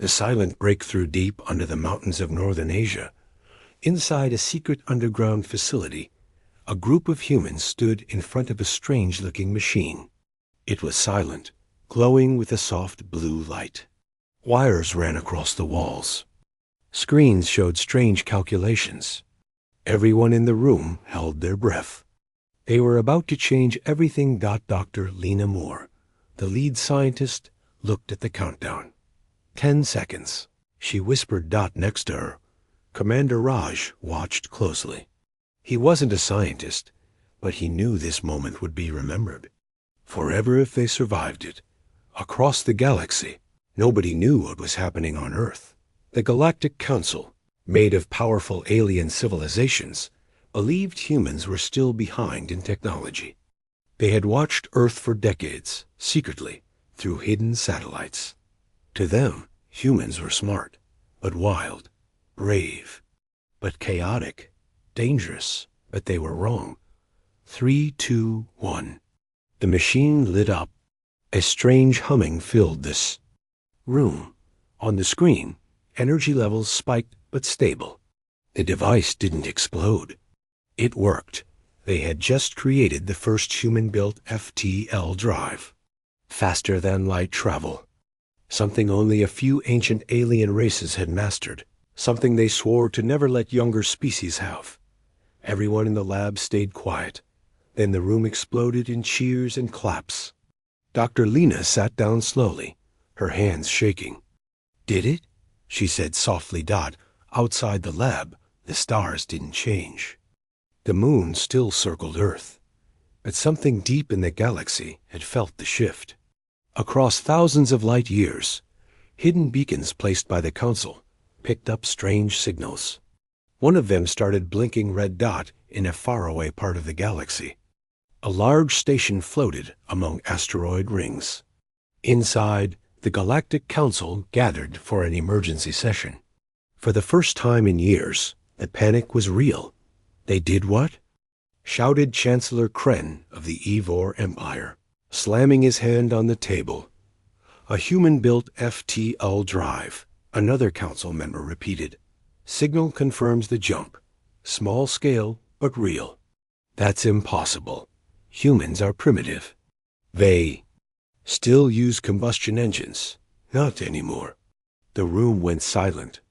The silent breakthrough deep under the mountains of northern Asia. Inside a secret underground facility, a group of humans stood in front of a strange-looking machine. It was silent, glowing with a soft blue light. Wires ran across the walls. Screens showed strange calculations. Everyone in the room held their breath. They were about to change everything. Dr. Lena Moore, the lead scientist, looked at the countdown. 10 seconds. She whispered. Next to her, Commander Raj watched closely. He wasn't a scientist, but he knew this moment would be remembered forever if they survived it. Across the galaxy, nobody knew what was happening on Earth. The Galactic Council, made of powerful alien civilizations, believed humans were still behind in technology. They had watched Earth for decades, secretly, through hidden satellites. To them, humans were smart, but wild, brave, but chaotic, dangerous, but they were wrong. 3, 2, 1. The machine lit up. A strange humming filled this room. On the screen, energy levels spiked but stable. The device didn't explode. It worked. They had just created the first human-built FTL drive. Faster than light travel. Something only a few ancient alien races had mastered. Something they swore to never let younger species have. Everyone in the lab stayed quiet. Then the room exploded in cheers and claps. Dr. Lena sat down slowly, her hands shaking. "Did it?" she said softly. Outside the lab, the stars didn't change. The moon still circled Earth, but something deep in the galaxy had felt the shift. Across thousands of light years, hidden beacons placed by the Council picked up strange signals. One of them started blinking red dot in a faraway part of the galaxy. A large station floated among asteroid rings. Inside, the Galactic Council gathered for an emergency session. For the first time in years, the panic was real. "They did what?" shouted Chancellor Kren of the Evor Empire, slamming his hand on the table. "A human-built FTL drive," another council member repeated. "Signal confirms the jump. Small scale, but real." "That's impossible. Humans are primitive." "They still use combustion engines." "Not anymore." The room went silent.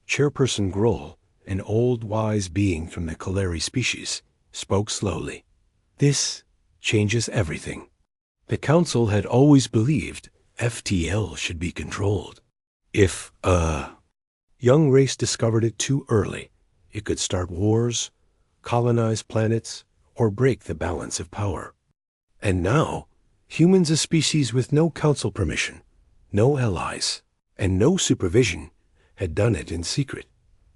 Chairperson Grohl, an old wise being from the Kaleri species, spoke slowly. "This changes everything. The Council had always believed FTL should be controlled. If a young race discovered it too early, it could start wars, colonize planets, or break the balance of power. And now, humans, a species with no Council permission, no allies, and no supervision, had done it in secret.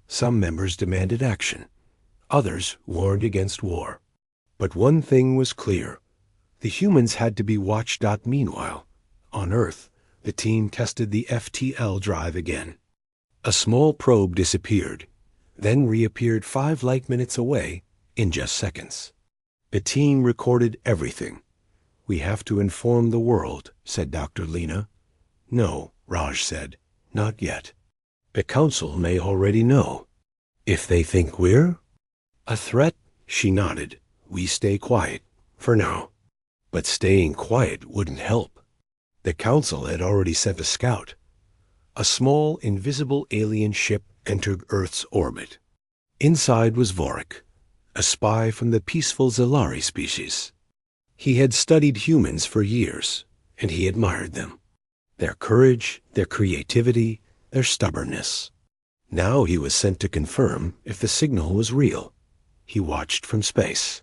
Some members demanded action. Others warned against war. But one thing was clear. The humans had to be watched. Meanwhile, on Earth, the team tested the FTL drive again. A small probe disappeared, then reappeared 5 light minutes away in just seconds. The team recorded everything. "We have to inform the world," said Dr. Lena. "No," Raj said, "not yet. The Council may already know. If they think we're a threat," she nodded, "we stay quiet, for now." But staying quiet wouldn't help. The Council had already sent a scout. A small, invisible alien ship entered Earth's orbit. Inside was Vorik, a spy from the peaceful Zalari species. He had studied humans for years, and he admired them. Their courage, their creativity, their stubbornness. Now he was sent to confirm if the signal was real. He watched from space.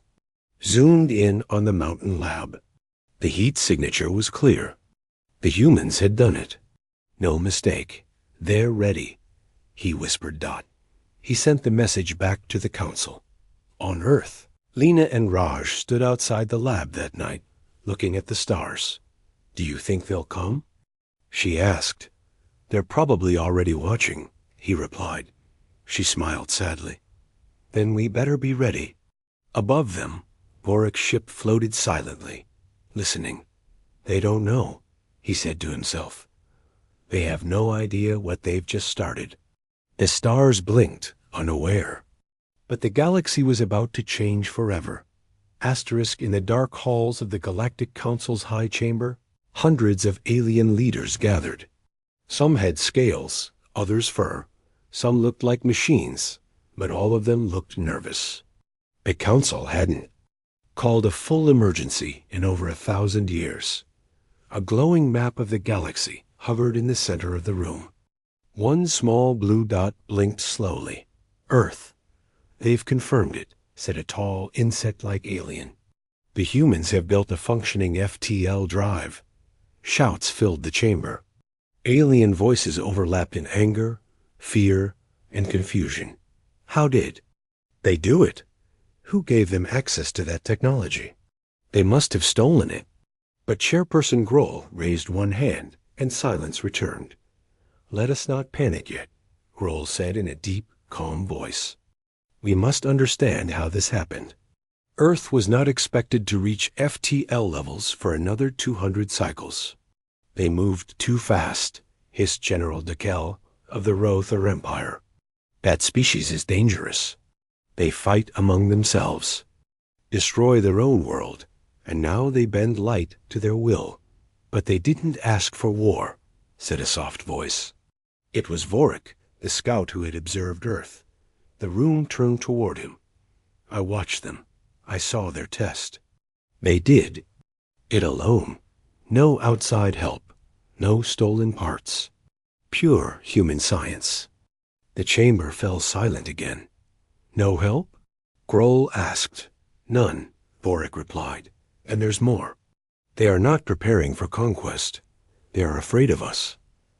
Zoomed in on the mountain lab. The heat signature was clear. The humans had done it. No mistake. "They're ready," he whispered. He sent the message back to the Council. On Earth, Lena and Raj stood outside the lab that night, looking at the stars. "Do you think they'll come?" she asked. "They're probably already watching," he replied. She smiled sadly. "Then we better be ready." Above them, Vorik's ship floated silently, listening. "They don't know," he said to himself. They have no idea what they've just started. The stars blinked, unaware. But the galaxy was about to change forever. Asterisk in the dark halls of the Galactic Council's high chamber, hundreds of alien leaders gathered. Some had scales, others fur. Some looked like machines, but all of them looked nervous. The council hadn't called a full emergency in over 1,000 years. A glowing map of the galaxy hovered in the center of the room. One small blue dot blinked slowly. Earth. They've confirmed it, said a tall, insect-like alien. The humans have built a functioning FTL drive. Shouts filled the chamber. Alien voices overlapped in anger, fear, and confusion. How did they do it? Who gave them access to that technology? They must have stolen it. But Chairperson Grohl raised one hand, and silence returned. Let us not panic yet, Grohl said in a deep, calm voice. We must understand how this happened. Earth was not expected to reach FTL levels for another 200 cycles. They moved too fast, hissed General Dekel of the Rother Empire. That species is dangerous. They fight among themselves, destroy their own world, and now they bend light to their will. But they didn't ask for war, said a soft voice. It was Vorik, the scout who had observed Earth. The room turned toward him. I watched them. I saw their test. They did it alone. No outside help. No stolen parts. Pure human science. The chamber fell silent again. No help? Grohl asked. None, Vorik replied. And there's more. They are not preparing for conquest. They are afraid of us.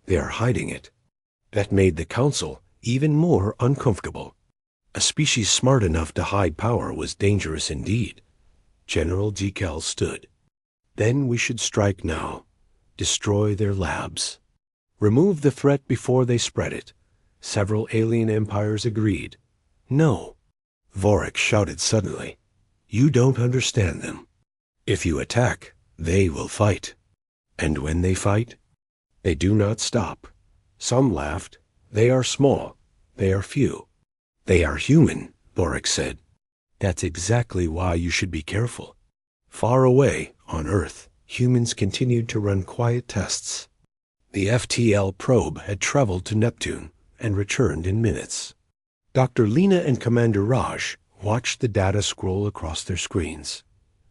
They are hiding it. That made the council even more uncomfortable. A species smart enough to hide power was dangerous indeed. General Dekel stood. Then we should strike now. Destroy their labs. Remove the threat before they spread it. Several alien empires agreed. No. Vorik shouted suddenly. You don't understand them. If you attack, they will fight. And when they fight, they do not stop. Some laughed. They are small. They are few. They are human, Vorik said. That's exactly why you should be careful. Far away, on Earth, humans continued to run quiet tests. The FTL probe had traveled to Neptune and returned in minutes. Dr. Lena and Commander Raj watched the data scroll across their screens.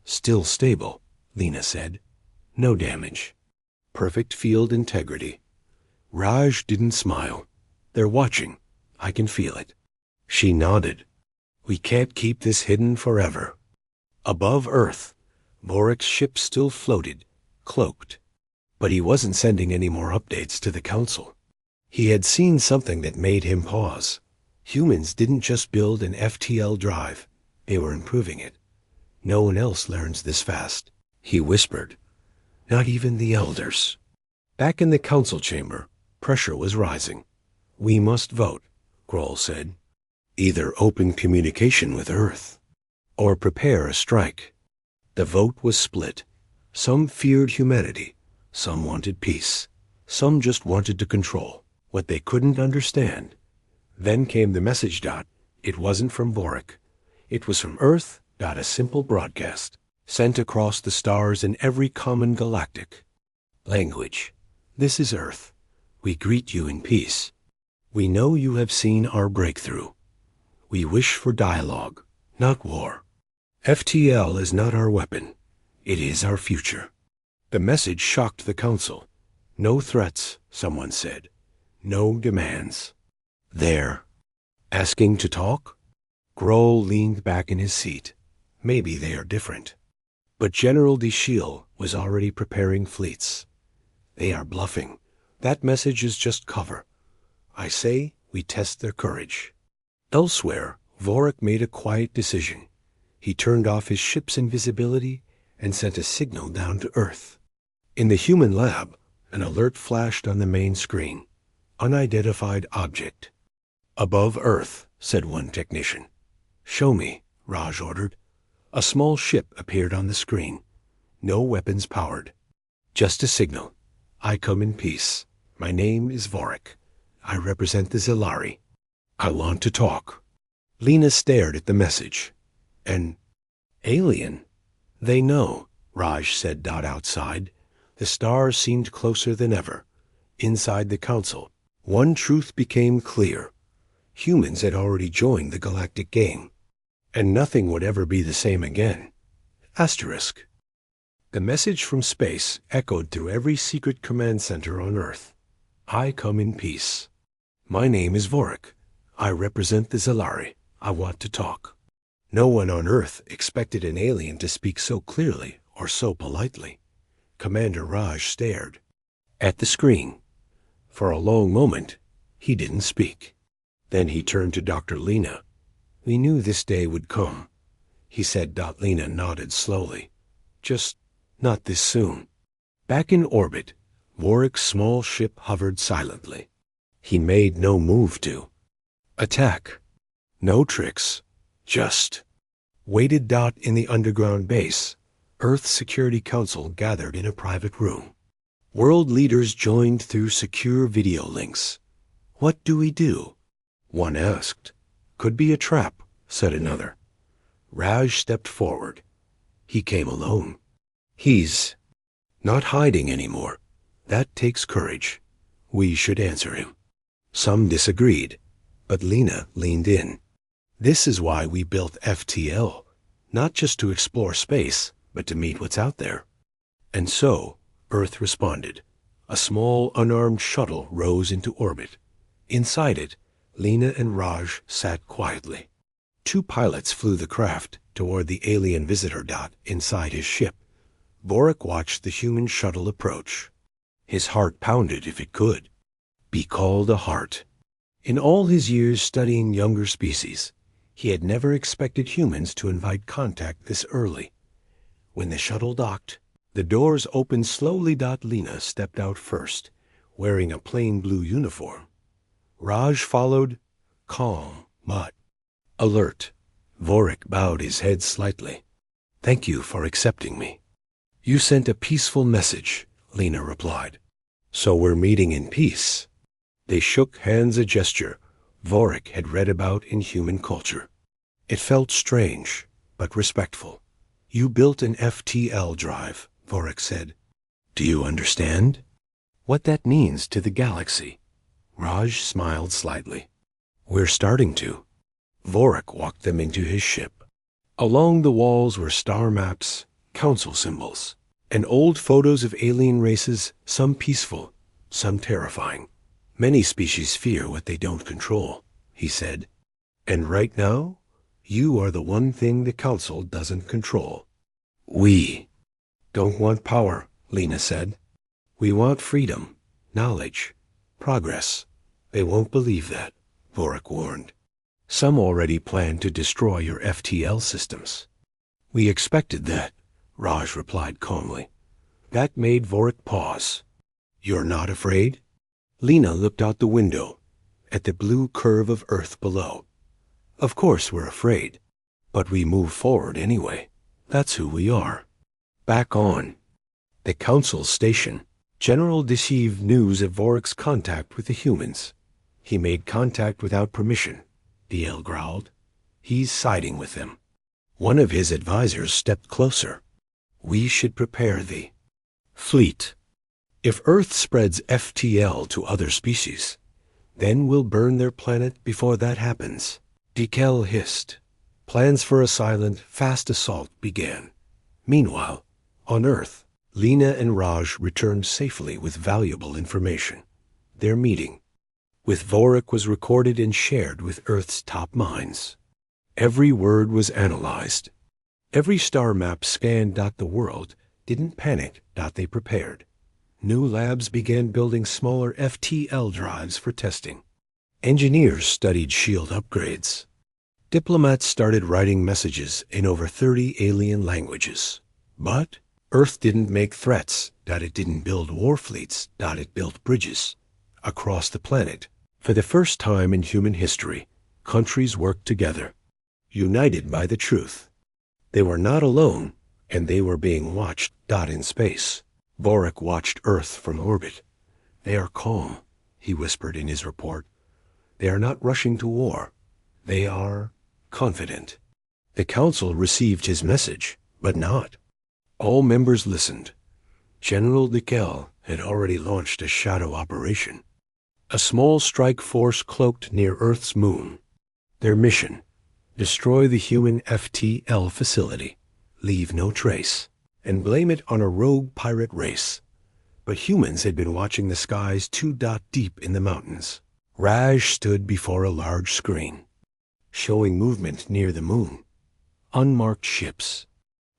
Still stable, Lena said. No damage. Perfect field integrity. Raj didn't smile. They're watching. I can feel it. She nodded. We can't keep this hidden forever. Above Earth, Vorik's ship still floated, cloaked. But he wasn't sending any more updates to the Council. He had seen something that made him pause. Humans didn't just build an FTL drive. They were improving it. No one else learns this fast, he whispered. Not even the elders. Back in the council chamber, pressure was rising. We must vote, Grohl said. Either open communication with Earth, or prepare a strike. The vote was split. Some feared humanity. Some wanted peace. Some just wanted to control what they couldn't understand. Then came the message dot. It wasn't from Vorik. It was from Earth. A simple broadcast, sent across the stars in every common galactic language. This is Earth. We greet you in peace. We know you have seen our breakthrough. We wish for dialogue, not war. FTL is not our weapon. It is our future. The message shocked the council. No threats, someone said. No demands. They're asking to talk? Grohl leaned back in his seat. Maybe they are different. But General de Shiel was already preparing fleets. They are bluffing. That message is just cover. I say we test their courage. Elsewhere, Vorik made a quiet decision. He turned off his ship's invisibility and sent a signal down to Earth. In the human lab, an alert flashed on the main screen. Unidentified object. Above Earth, said one technician. Show me, Raj ordered. A small ship appeared on the screen. No weapons powered. Just a signal. I come in peace. My name is Vorik. I represent the Zilari. I want to talk. Lena stared at the message. An alien? They know, Raj said outside. The stars seemed closer than ever. Inside the council, one truth became clear. Humans had already joined the galactic game, and nothing would ever be the same again. Asterisk. The message from space echoed through every secret command center on Earth. I come in peace. My name is Vorik. I represent the Zilari. I want to talk. No one on Earth expected an alien to speak so clearly or so politely. Commander Raj stared at the screen. For a long moment, he didn't speak. Then he turned to Dr. Lena. We knew this day would come, he said. Lena nodded slowly. Just not this soon. Back in orbit, Vorik's small ship hovered silently. He made no move to attack. No tricks. Just waited. In the underground base, Earth's Security Council gathered in a private room. World leaders joined through secure video links. What do we do? One asked. Could be a trap, said another. Raj stepped forward. He came alone. He's not hiding anymore. That takes courage. We should answer him. Some disagreed, but Lena leaned in. This is why we built FTL, not just to explore space, but to meet what's out there. And so, Earth responded. A small, unarmed shuttle rose into orbit. Inside it, Lena and Raj sat quietly. Two pilots flew the craft toward the alien visitor. Inside his ship, Vorik watched the human shuttle approach. His heart pounded if it could be called a heart. In all his years studying younger species, he had never expected humans to invite contact this early. When the shuttle docked, the doors opened slowly. Lena stepped out first, wearing a plain blue uniform. Raj followed, calm, but alert. Vorik bowed his head slightly. Thank you for accepting me. You sent a peaceful message, Lena replied. So we're meeting in peace. They shook hands, a gesture Vorik had read about in human culture. It felt strange, but respectful. You built an FTL drive, Vorik said. Do you understand what that means to the galaxy? Raj smiled slightly. We're starting to. Vorik walked them into his ship. Along the walls were star maps, council symbols, and old photos of alien races, some peaceful, some terrifying. Many species fear what they don't control, he said. And right now, you are the one thing the council doesn't control. We don't want power, Lena said. We want freedom, knowledge, progress. They won't believe that, Vorik warned. Some already plan to destroy your FTL systems. We expected that, Raj replied calmly. That made Vorik pause. You're not afraid? Lena looked out the window, at the blue curve of Earth below. Of course we're afraid, but we move forward anyway. That's who we are. Back on the council station, General received news of Vorik's contact with the humans. He made contact without permission, DL growled. He's siding with them. One of his advisors stepped closer. We should prepare the fleet. If Earth spreads FTL to other species, then we'll burn their planet before that happens. DK hissed. Plans for a silent, fast assault began. Meanwhile, on Earth, Lena and Raj returned safely with valuable information. Their meeting with Vorik was recorded and shared with Earth's top minds. Every word was analyzed. Every star map scanned. The world didn't panic. They prepared. New labs began building smaller FTL drives for testing. Engineers studied shield upgrades. Diplomats started writing messages in over 30 alien languages. But Earth didn't make threats. It didn't build war fleets. It built bridges across the planet. For the first time in human history, countries worked together, united by the truth. They were not alone, and they were being watched. In space, Vorik watched Earth from orbit. They are calm, he whispered in his report. They are not rushing to war. They are confident. The council received his message, but not. All members listened. General Dekel had already launched a shadow operation. A small strike force cloaked near Earth's moon. Their mission: destroy the human FTL facility, leave no trace, and blame it on a rogue pirate race. But humans had been watching the skies 2 deep in the mountains. Raj stood before a large screen, showing movement near the moon. Unmarked ships.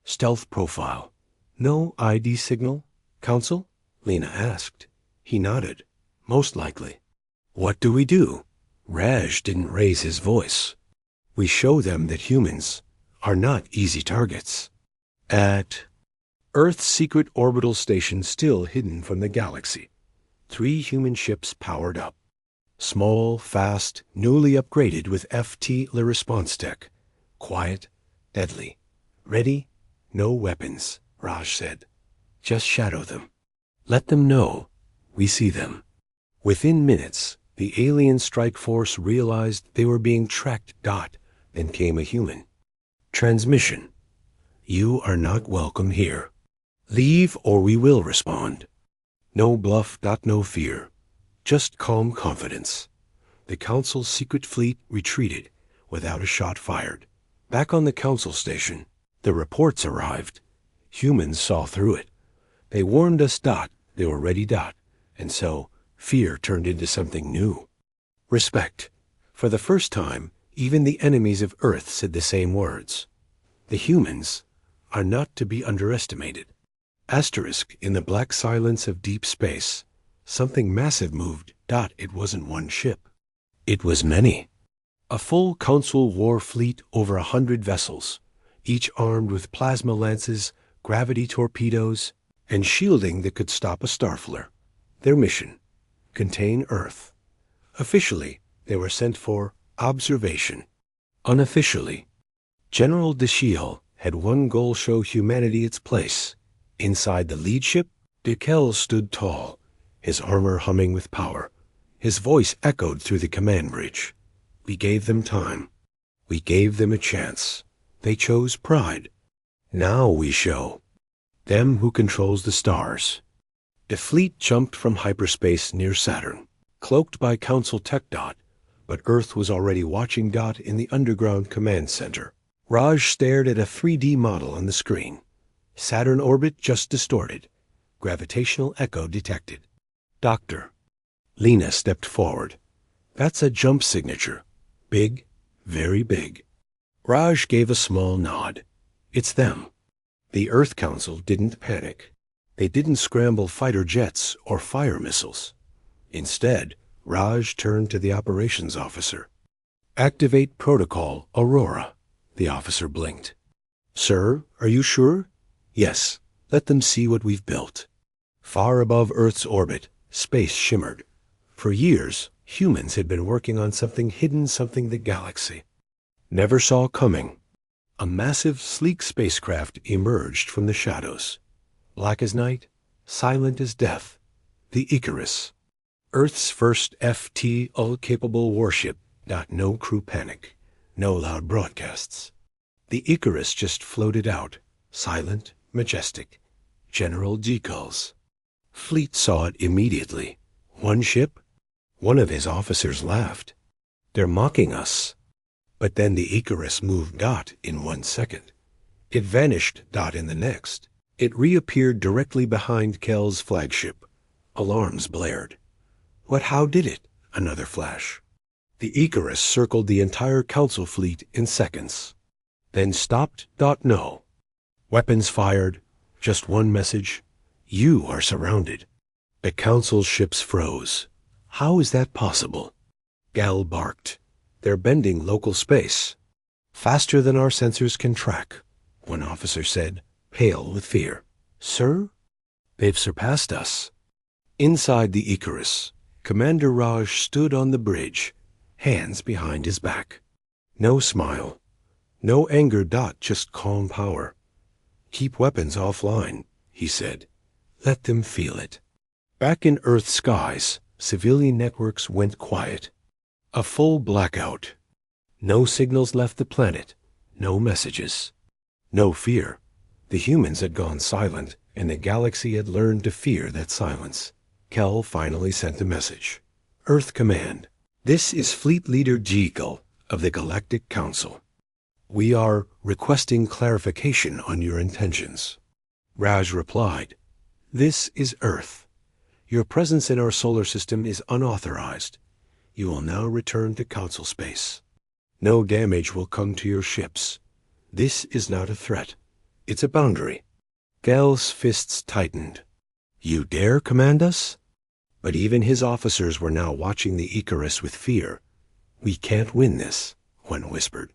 Stealth profile. No ID signal, Council? Lena asked. He nodded. Most likely. What do we do? Raj didn't raise his voice. We show them that humans are not easy targets. At Earth's secret orbital station, still hidden from the galaxy, 3 human ships powered up. Small, fast, newly upgraded with FTL response tech. Quiet, deadly. Ready? No weapons, Raj said. Just shadow them. Let them know we see them. Within minutes, the alien strike force realized they were being tracked. Then came a human. Transmission. You are not welcome here. Leave or we will respond. No bluff. No fear. Just calm confidence. The Council's secret fleet retreated without a shot fired. Back on the Council station, the reports arrived. Humans saw through it. They warned us. They were ready. And so, fear turned into something new. Respect. For the first time, even the enemies of Earth said the same words. The humans are not to be underestimated. Asterisk in the black silence of deep space. Something massive moved. It wasn't one ship. It was many. A full Council war fleet, over 100 vessels, each armed with plasma lances, gravity torpedoes, and shielding that could stop a starflare. Their mission: contain Earth. Officially, they were sent for observation. Unofficially, General Deschiel had one goal: show humanity its place. Inside the lead ship, Dekel stood tall, his armor humming with power. His voice echoed through the command bridge. We gave them time. We gave them a chance. They chose pride. Now we show them who controls the stars. The fleet jumped from hyperspace near Saturn, cloaked by Council tech. But Earth was already watching. In the underground command center, Raj stared at a 3D model on the screen. Saturn orbit just distorted. Gravitational echo detected. Doctor. Lena stepped forward. That's a jump signature. Big, very big. Raj gave a small nod. It's them. The Earth Council didn't panic. They didn't scramble fighter jets or fire missiles. Instead, Raj turned to the operations officer. Activate protocol Aurora. The officer blinked. Sir, are you sure? Yes. Let them see what we've built. Far above Earth's orbit, space shimmered. For years, humans had been working on something hidden, something the galaxy never saw coming. A massive, sleek spacecraft emerged from the shadows. Black as night, silent as death. The Icarus. Earth's first FTL-capable warship. No crew panic. No loud broadcasts. The Icarus just floated out, silent, majestic. General Dekel's fleet saw it immediately. One ship? One of his officers laughed. They're mocking us. But then the Icarus moved. In 1 second. It vanished. In the next. It reappeared directly behind Kel's flagship. Alarms blared. How did it? Another flash. The Icarus circled the entire Council fleet in seconds. Then stopped. No. Weapons fired. Just one message. You are surrounded. The Council ships froze. How is that possible? Gal barked. They're bending local space. Faster than our sensors can track, one officer said, pale with fear. Sir? They've surpassed us. Inside the Icarus, Commander Raj stood on the bridge, hands behind his back. No smile. No anger. Just calm power. Keep weapons offline, he said. Let them feel it. Back in Earth's skies, civilian networks went quiet. A full blackout. No signals left the planet. No messages. No fear. The humans had gone silent, and the galaxy had learned to fear that silence. Kel finally sent a message. Earth Command. This is Fleet Leader Jekyll of the Galactic Council. We are requesting clarification on your intentions. Raj replied, This is Earth. Your presence in our solar system is unauthorized. You will now return to Council space. No damage will come to your ships. This is not a threat. It's a boundary. Gal's fists tightened. You dare command us? But even his officers were now watching the Icarus with fear. We can't win this, one whispered.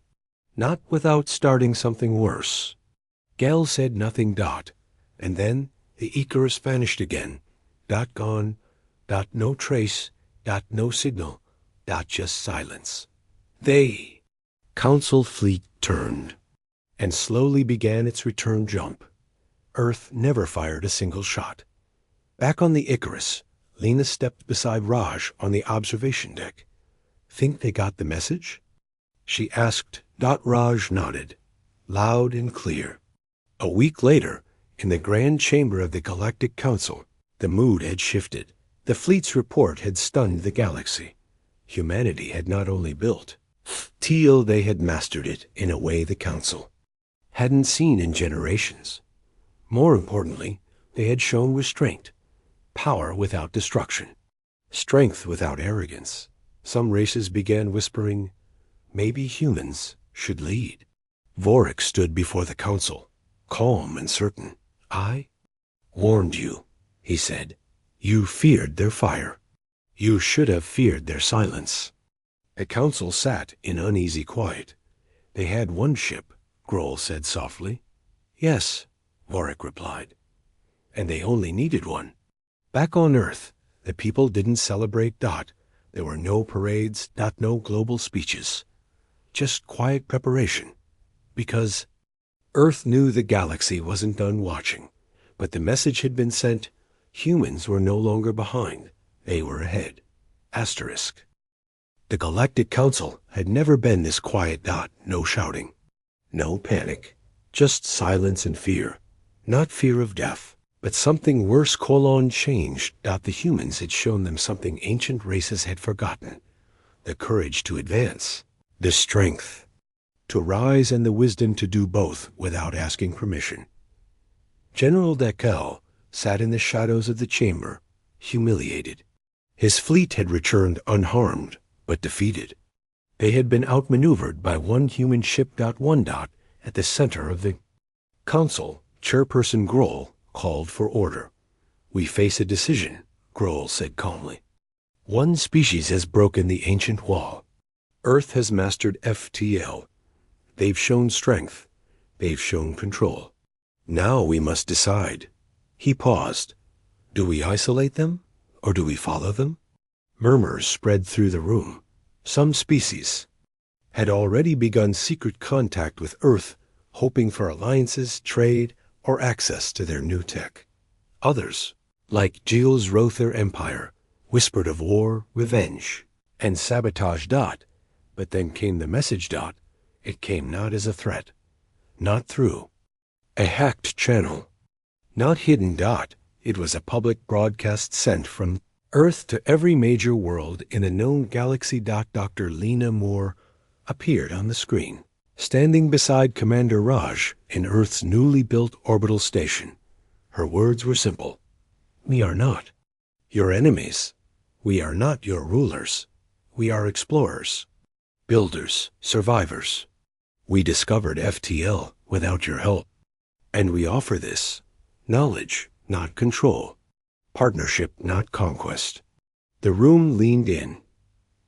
Not without starting something worse. Gal said nothing. And then the Icarus vanished again. Gone. No trace. No signal. Just silence. They. Council fleet turned, and slowly began its return jump. Earth never fired a single shot. Back on the Icarus, Lena stepped beside Raj on the observation deck. Think they got the message? She asked. Raj nodded, loud and clear. A week later, in the Grand Chamber of the Galactic Council, the mood had shifted. The fleet's report had stunned the galaxy. Humanity had not only built FTL, they had mastered it in a way the Council hadn't seen in generations. More importantly, they had shown restraint, power without destruction, strength without arrogance. Some races began whispering, maybe humans should lead. Vorik stood before the Council, calm and certain. I warned you, he said. You feared their fire. You should have feared their silence. The Council sat in uneasy quiet. They had one ship, Grohl said softly. Yes, Vorik replied. And they only needed one. Back on Earth, the people didn't celebrate. There were no parades, no global speeches. Just quiet preparation. Because Earth knew the galaxy wasn't done watching. But the message had been sent. Humans were no longer behind. They were ahead. Asterisk. The Galactic Council had never been this quiet. No shouting. No panic. Just silence and fear. Not fear of death, but something worse. Changed. The humans had shown them something ancient races had forgotten. The courage to advance. The strength to rise and the wisdom to do both without asking permission. General Dekel sat in the shadows of the chamber, humiliated. His fleet had returned unharmed, but defeated. They had been outmaneuvered by one human ship. At the center of the Council, Chairperson Grohl called for order. We face a decision, Grohl said calmly. One species has broken the ancient wall. Earth has mastered FTL. They've shown strength. They've shown control. Now we must decide. He paused. Do we isolate them, or do we follow them? Murmurs spread through the room. Some species had already begun secret contact with Earth, hoping for alliances, trade, or access to their new tech. Others, like Gilles Rother Empire, whispered of war, revenge, and sabotage. But then came the message. It came not as a threat, not through a hacked channel, not hidden. It was a public broadcast sent from Earth to every major world in the known galaxy. Dr. Lena Moore appeared on the screen, standing beside Commander Raj in Earth's newly built orbital station. Her words were simple. We are not your enemies. We are not your rulers. We are explorers, builders, survivors. We discovered FTL without your help. And we offer this knowledge, not control. Partnership, not conquest. The room leaned in.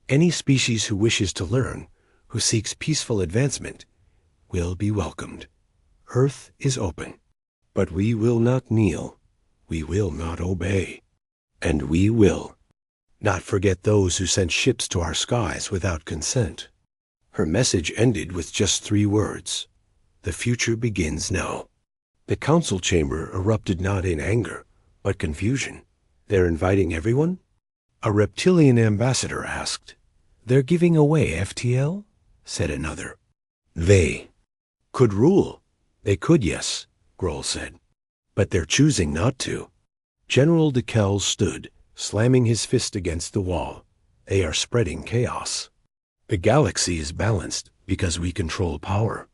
Any species who wishes to learn, who seeks peaceful advancement, will be welcomed. Earth is open. But we will not kneel. We will not obey. And we will not forget those who sent ships to our skies without consent. Her message ended with just 3 words. The future begins now. The council chamber erupted not in anger, but confusion. They're inviting everyone? A reptilian ambassador asked. They're giving away FTL? Said another. They could rule. They could, yes, Grohl said. But they're choosing not to. General DeKells stood, slamming his fist against the wall. They are spreading chaos. The galaxy is balanced because we control power.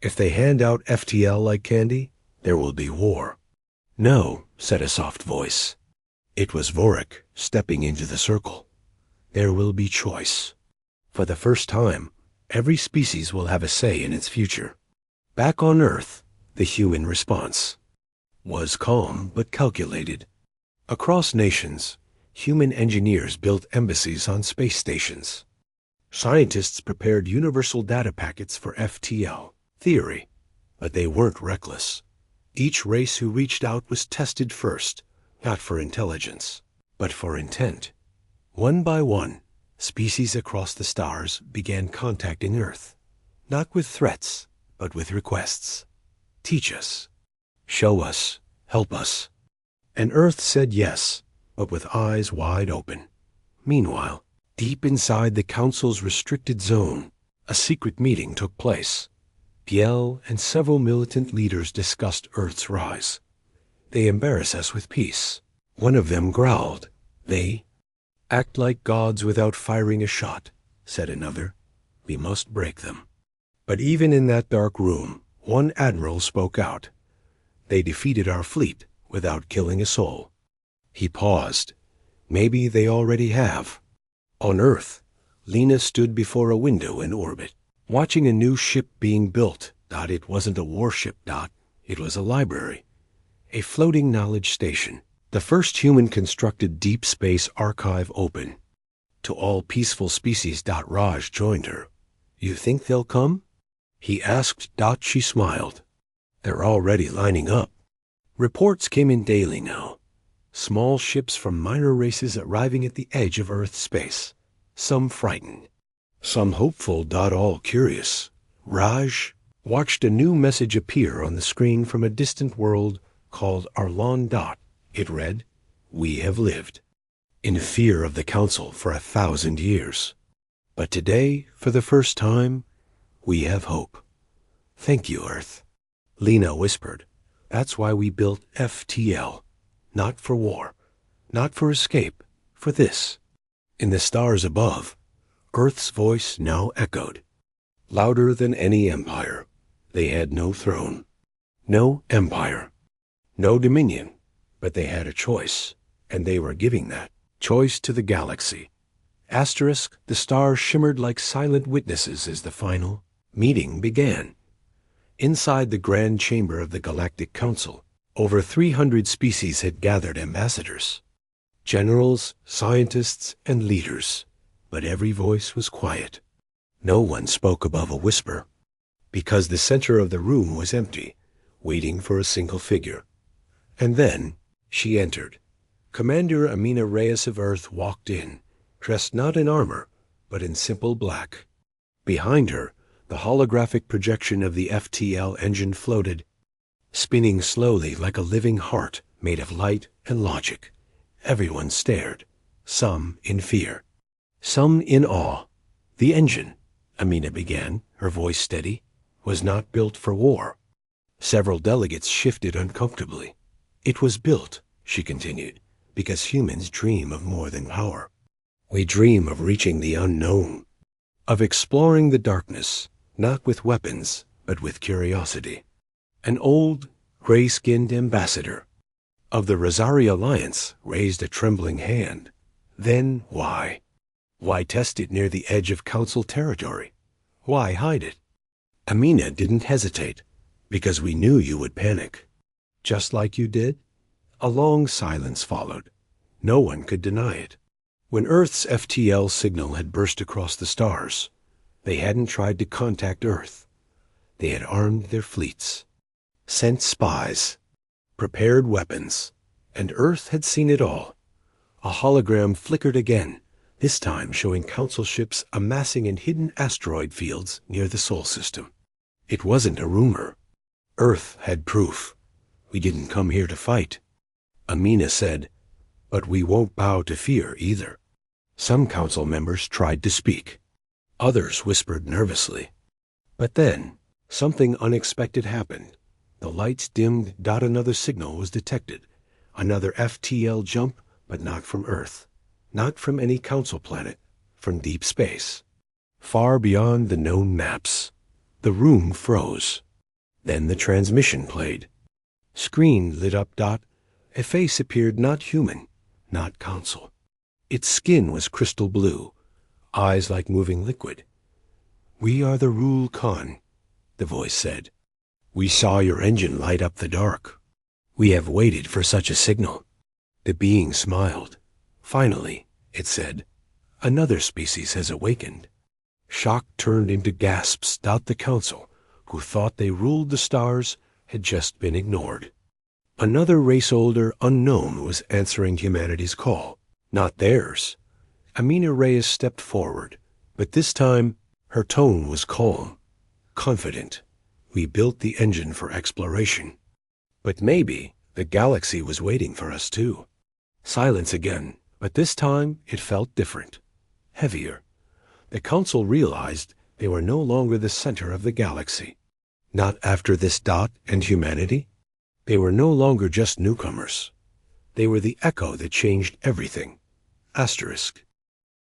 If they hand out FTL like candy, there will be war. No, said a soft voice. It was Vorik stepping into the circle. There will be choice. For the first time, every species will have a say in its future. Back on Earth, the human response was calm but calculated. Across nations, human engineers built embassies on space stations. Scientists prepared universal data packets for FTL theory, but they weren't reckless. Each race who reached out was tested first, not for intelligence, but for intent. One by one, species across the stars began contacting Earth, not with threats, but with requests. Teach us, show us, help us. And Earth said yes, but with eyes wide open. Meanwhile, deep inside the Council's restricted zone, a secret meeting took place. Biel and several militant leaders discussed Earth's rise. They embarrass us with peace. One of them growled. They act like gods without firing a shot, said another. We must break them. But even in that dark room, one admiral spoke out. They defeated our fleet without killing a soul. He paused. Maybe they already have. On Earth, Lena stood before a window in orbit, watching a new ship being built. It wasn't a warship. It was a library. A floating knowledge station. The first human-constructed deep space archive open. To all peaceful species. Raj joined her. You think they'll come? He asked. She smiled. They're already lining up. Reports came in daily now. Small ships from minor races arriving at the edge of Earth space. Some frightened. Some hopeful. All curious. Raj watched a new message appear on the screen from a distant world called Arlon. It read, We have lived in fear of the Council for 1,000 years. But today, for the first time, we have hope. Thank you, Earth. Lena whispered. That's why we built FTL. Not for war, not for escape, for this. In the stars above, Earth's voice now echoed. Louder than any empire. They had no throne, no empire, no dominion, but they had a choice, and they were giving that choice to the galaxy. Asterisk, the stars shimmered like silent witnesses as the final meeting began. Inside the grand chamber of the Galactic Council, over 300 species had gathered ambassadors. Generals, scientists, and leaders, but every voice was quiet. No one spoke above a whisper, because the center of the room was empty, waiting for a single figure. And then she entered. Commander Amina Reyes of Earth walked in, dressed not in armor, but in simple black. Behind her, the holographic projection of the FTL engine floated, spinning slowly like a living heart made of light and logic. Everyone stared, some in fear, some in awe. The engine, Amina began, her voice steady, was not built for war. Several delegates shifted uncomfortably. It was built, she continued, because humans dream of more than power. We dream of reaching the unknown, of exploring the darkness, not with weapons, but with curiosity. An old, gray-skinned ambassador of the Rosari Alliance raised a trembling hand. Then why? Why test it near the edge of Council territory? Why hide it? Amina didn't hesitate, because we knew you would panic. Just like you did? A long silence followed. No one could deny it. When Earth's FTL signal had burst across the stars, they hadn't tried to contact Earth. They had armed their fleets, sent spies, prepared weapons, and Earth had seen it all. A hologram flickered again, this time showing Council ships amassing in hidden asteroid fields near the Sol system. It wasn't a rumor. Earth had proof. We didn't come here to fight. Amina said, But we won't bow to fear either. Some council members tried to speak. Others whispered nervously. But then, something unexpected happened. The lights dimmed. Another signal was detected. Another FTL jump, but not from Earth. Not from any council planet. From deep space. Far beyond the known maps. The room froze. Then the transmission played. Screen lit up. A face appeared, not human, not council. Its skin was crystal blue, eyes like moving liquid. "We are the Rule Khan," the voice said. "We saw your engine light up the dark. We have waited for such a signal." The being smiled. "Finally," it said, "another species has awakened." Shock turned into gasps. The council, who thought they ruled the stars, had just been ignored. Another race, older, unknown, was answering humanity's call, not theirs. Amina Reyes stepped forward, but this time her tone was calm, confident. "We built the engine for exploration. But maybe the galaxy was waiting for us too." Silence again, but this time it felt different, heavier. The council realized they were no longer the center of the galaxy. Not after this. And humanity? They were no longer just newcomers. They were the echo that changed everything. Asterisk.